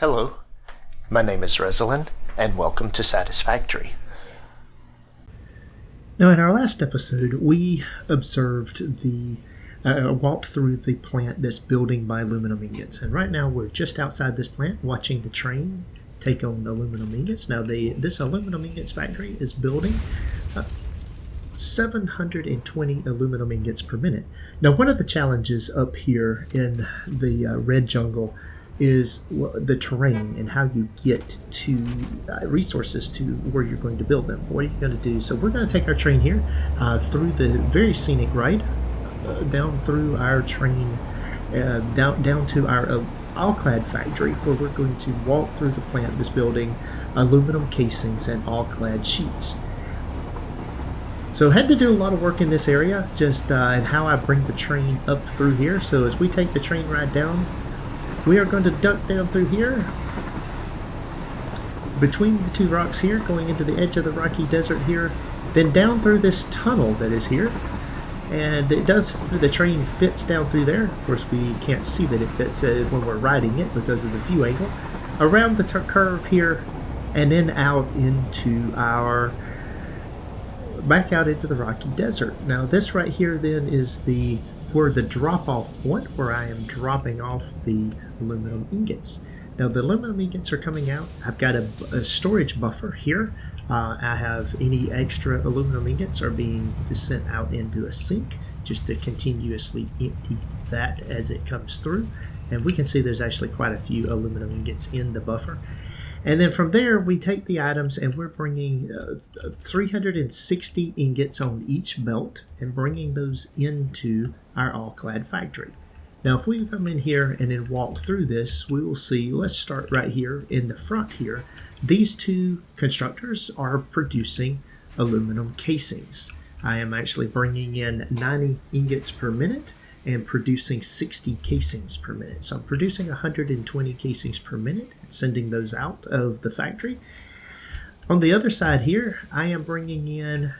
Hello, my name is Resilan, and welcome to Satisfactory. Now, in our last episode, we observed walked through the plant that's building by aluminum ingots. And right now, we're just outside this plant watching the train take on aluminum ingots. Now, this aluminum ingots factory is building 720 aluminum ingots per minute. Now, one of the challenges up here in the red jungle is the terrain and how you get to resources to where you're going to build them. What are you going to do? So we're going to take our train here through the very scenic ride down through our train down to our all-clad factory, where we're going to walk through the plant that's building aluminum casings and all-clad sheets. So I had to do a lot of work in this area, just and how I bring the train up through here. So as we take the train ride down, we are going to duck down through here, between the two rocks here, going into the edge of the rocky desert here, then down through this tunnel that is here. And the train fits down through there. Of course, we can't see that it fits when we're riding it because of the view angle. Around the curve here, and then back out into the rocky desert. Now this right here then is the drop-off point where I am dropping off the aluminum ingots. Now the aluminum ingots are coming out. I've got a storage buffer here. I have any extra aluminum ingots are being sent out into a sink just to continuously empty that as it comes through. And we can see there's actually quite a few aluminum ingots in the buffer. And then from there, we take the items and we're bringing 360 ingots on each belt and bringing those into our all-clad factory. Now, if we come in here and then walk through this, we will see, let's start right here in the front here. These two constructors are producing aluminum casings. I am actually bringing in 90 ingots per minute and producing 60 casings per minute. So I'm producing 120 casings per minute and sending those out of the factory. On the other side here, I am bringing in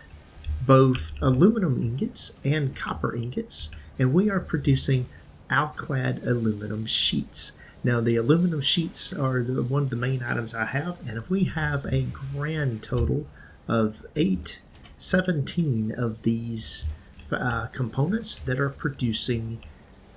both aluminum ingots and copper ingots, and we are producing all-clad aluminum sheets. Now the aluminum sheets are one of the main items I have, and we have a grand total of 17 of these components that are producing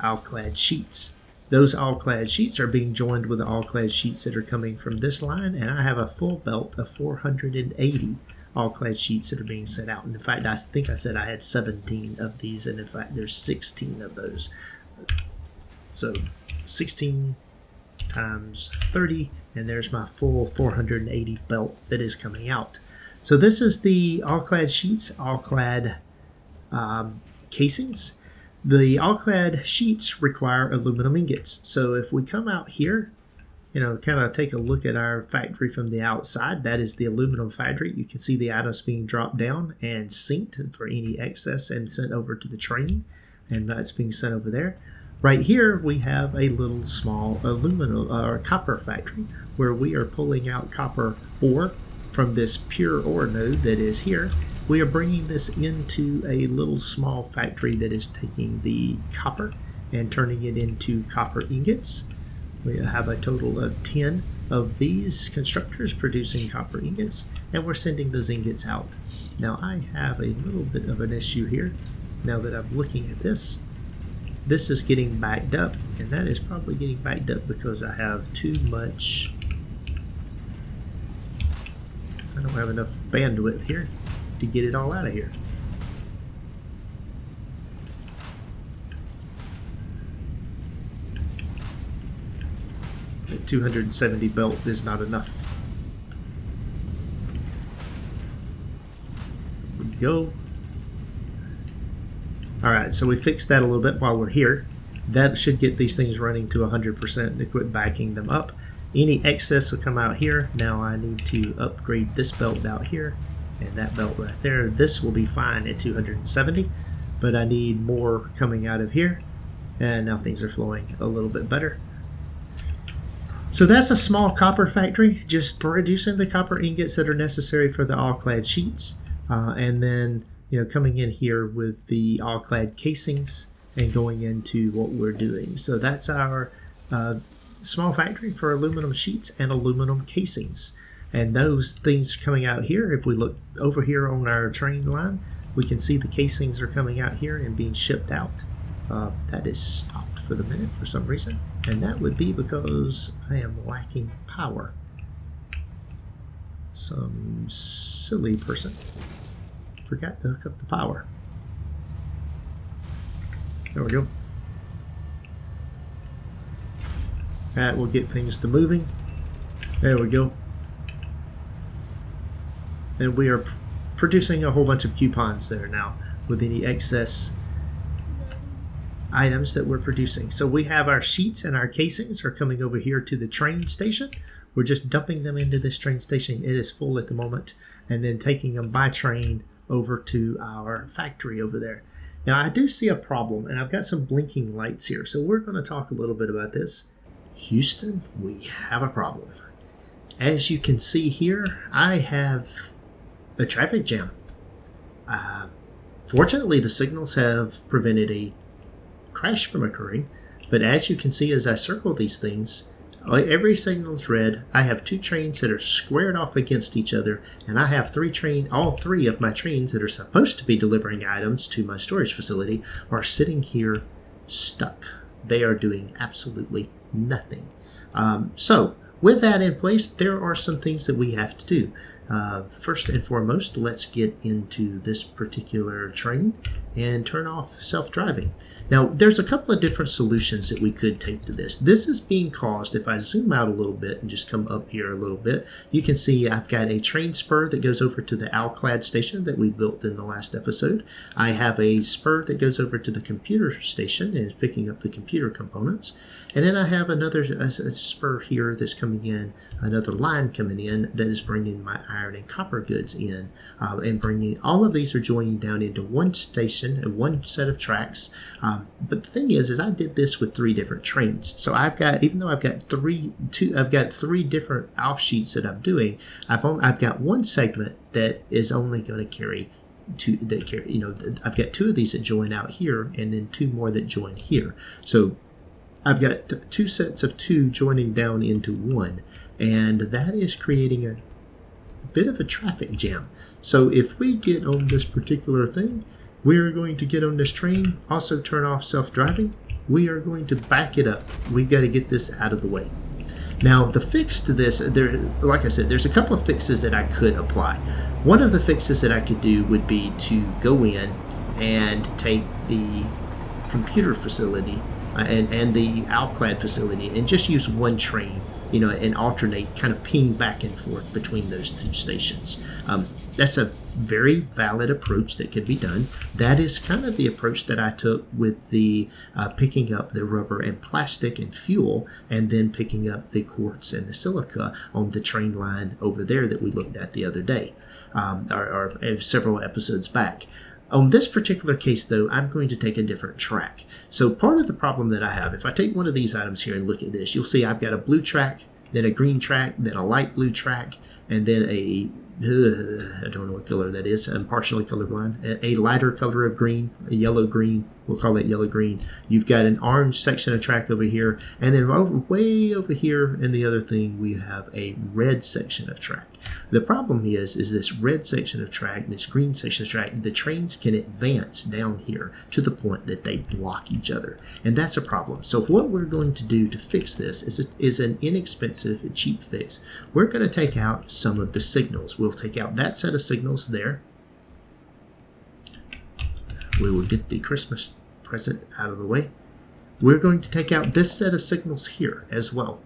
all-clad sheets. Those all-clad sheets are being joined with the all-clad sheets that are coming from this line, and I have a full belt of 480 all-clad sheets that are being sent out. And in fact, I think I said I had 17 of these, and in fact there's 16 of those. So 16 times 30, and there's my full 480 belt that is coming out. So this is the all-clad sheets, all-clad casings. The all-clad sheets require aluminum ingots. So if we come out here, kind of take a look at our factory from the outside, that is the aluminum factory. You can see the items being dropped down and synced for any excess and sent over to the train, and that's being sent over there. Right here, we have a little small aluminum or copper factory where we are pulling out copper ore from this pure ore node that is here. We are bringing this into a little small factory that is taking the copper and turning it into copper ingots. We have a total of 10 of these constructors producing copper ingots, and we're sending those ingots out. Now I have a little bit of an issue here now that I'm looking at this. This is getting backed up, and that is probably getting backed up because I have too much. I don't have enough bandwidth here to get it all out of here. The 270 belt is not enough. There we go. Alright, so we fixed that a little bit while we're here. That should get these things running to 100% to quit backing them up. Any excess will come out here. Now I need to upgrade this belt out here and that belt right there. This will be fine at 270, but I need more coming out of here. And now things are flowing a little bit better. So that's a small copper factory, just producing the copper ingots that are necessary for the all-clad sheets. And then coming in here with the all-clad casings and going into what we're doing. So that's our small factory for aluminum sheets and aluminum casings. And those things coming out here, if we look over here on our train line, we can see the casings are coming out here and being shipped out. That is stopped for the minute for some reason, and that would be because I am lacking power. Some silly person forgot to hook up the power. There we go. That will get things to moving. There we go. And we are producing a whole bunch of coupons there now with any excess items that we're producing. So we have our sheets and our casings are coming over here to the train station. We're just dumping them into this train station. It is full at the moment, and then taking them by train over to our factory over there. Now I do see a problem, and I've got some blinking lights here, so we're going to talk a little bit about this. Houston, we have a problem. As you can see here, I have a traffic jam. Fortunately, the signals have prevented a crash from occurring, but as you can see as I circle these things, every signal is red. I have two trains that are squared off against each other, and I have all three of my trains that are supposed to be delivering items to my storage facility are sitting here stuck. They are doing absolutely nothing. So with that in place, there are some things that we have to do. First and foremost, let's get into this particular train and turn off self-driving. Now, there's a couple of different solutions that we could take to this. This is being caused, if I zoom out a little bit and just come up here a little bit, you can see I've got a train spur that goes over to the Alclad station that we built in the last episode. I have a spur that goes over to the computer station and is picking up the computer components. And then I have a spur here that's coming in, another line coming in that is bringing my iron and copper goods in, and bringing all of these are joining down into one station and one set of tracks. But the thing is I did this with three different trains. So I've got, even though I've got three different offsheets that I'm doing, I've got one segment that is only going to carry two. I've got two of these that join out here, and then two more that join here. So I've got two sets of two joining down into one, and that is creating a bit of a traffic jam. So if we get on this particular thing, we are going to get on this train, also turn off self-driving. We are going to back it up. We've got to get this out of the way. Now, the fix to this, like I said, there's a couple of fixes that I could apply. One of the fixes that I could do would be to go in and take the computer facility and the Alclad facility and just use one train, and alternate, kind of ping back and forth between those two stations. That's a very valid approach that can be done. That is kind of the approach that I took with the picking up the rubber and plastic and fuel, and then picking up the quartz and the silica on the train line over there that we looked at the other day, or several episodes back. On this particular case, though, I'm going to take a different track. So part of the problem that I have, if I take one of these items here and look at this, you'll see I've got a blue track, then a green track, then a light blue track, and then I don't know what color that is. I'm partially colorblind. A lighter color of green, a yellow green. We'll call it yellow green. You've got an orange section of track over here, and then way over here in the other thing, we have a red section of track. The problem is this red section of track, this green section of track, the trains can advance down here to the point that they block each other, and that's a problem. So what we're going to do to fix this is an inexpensive and cheap fix. We're going to take out some of the signals. We'll take out that set of signals there. We will get the Christmas present out of the way. We're going to take out this set of signals here as well.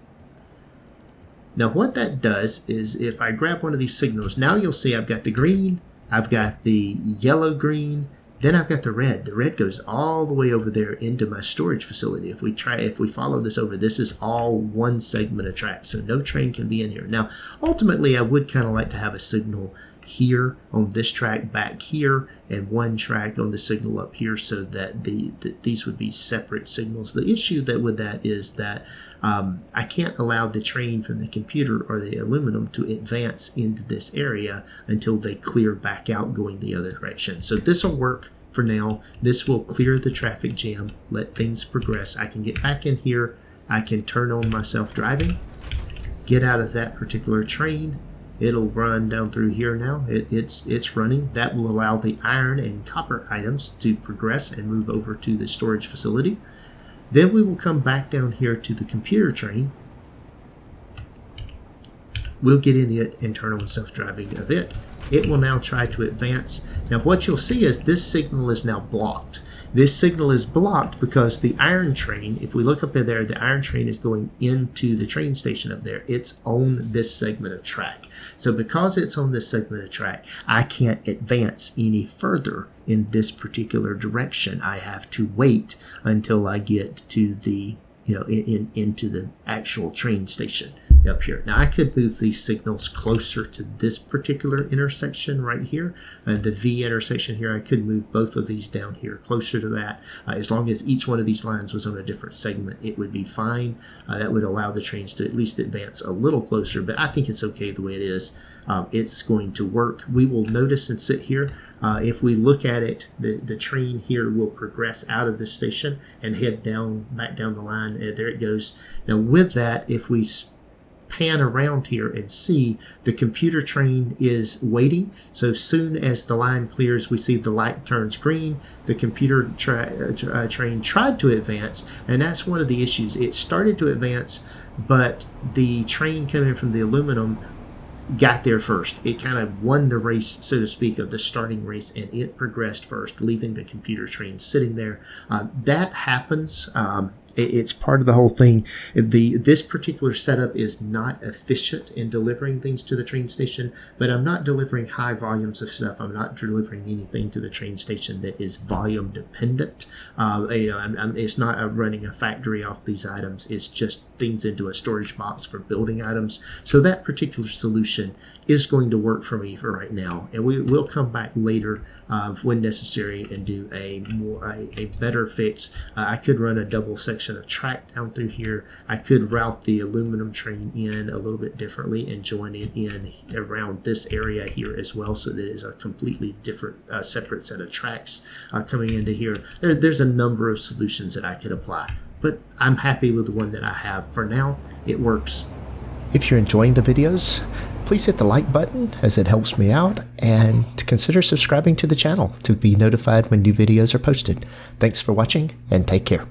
Now what that does is, if I grab one of these signals, now you'll see I've got the green, I've got the yellow green, then I've got the red. The red goes all the way over there into my storage facility. If we follow this over, this is all one segment of track, so no train can be in here. Now, ultimately, I would kind of like to have a signal here on this track back here, and one track on the signal up here, so that these would be separate signals. The issue with that is that I can't allow the train from the computer or the aluminum to advance into this area until they clear back out going the other direction. So this will work for now. This will clear the traffic jam, let things progress. I can get back in here, I can turn on my self-driving, get out of that particular train. It'll run down through here now. It's running. That will allow the iron and copper items to progress and move over to the storage facility. Then we will come back down here to the computer train. We'll get in it and turn on self-driving of it. It will now try to advance. Now what you'll see is this signal is now blocked. This signal is blocked because the iron train, if we look up in there, the iron train is going into the train station up there. It's on this segment of track. So because it's on this segment of track, I can't advance any further in this particular direction. I have to wait until I get to the, into the actual train station up here. Now I could move these signals closer to this particular intersection right here, the V intersection here. I could move both of these down here closer to that. As long as each one of these lines was on a different segment, it would be fine. That would allow the trains to at least advance a little closer, but I think it's okay the way it is. It's going to work. We will notice and sit here. If we look at it, the train here will progress out of the station and head back down the line. And there it goes. Now with that, if we pan around here and see, the computer train is waiting. So soon as the line clears, we see the light turns green. The computer train tried to advance, and that's one of the issues. It started to advance, but the train coming from the aluminum got there first. It kind of won the race, so to speak, of the starting race, and it progressed first, leaving the computer train sitting there. That happens. It's part of the whole thing. This particular setup is not efficient in delivering things to the train station, but I'm not delivering high volumes of stuff. I'm not delivering anything to the train station that is volume dependent. It's not running a factory off these items. It's just things into a storage box for building items. So that particular solution is going to work for me for right now, and we will come back later when necessary and do a better fix. I could run a double section of track down through here. I could route the aluminum train in a little bit differently and join it in around this area here as well, so that it's a completely different separate set of tracks coming into here. There's a number of solutions that I could apply, but I'm happy with the one that I have for now. It works. If you're enjoying the videos, please hit the like button as it helps me out, and consider subscribing to the channel to be notified when new videos are posted. Thanks for watching, and take care.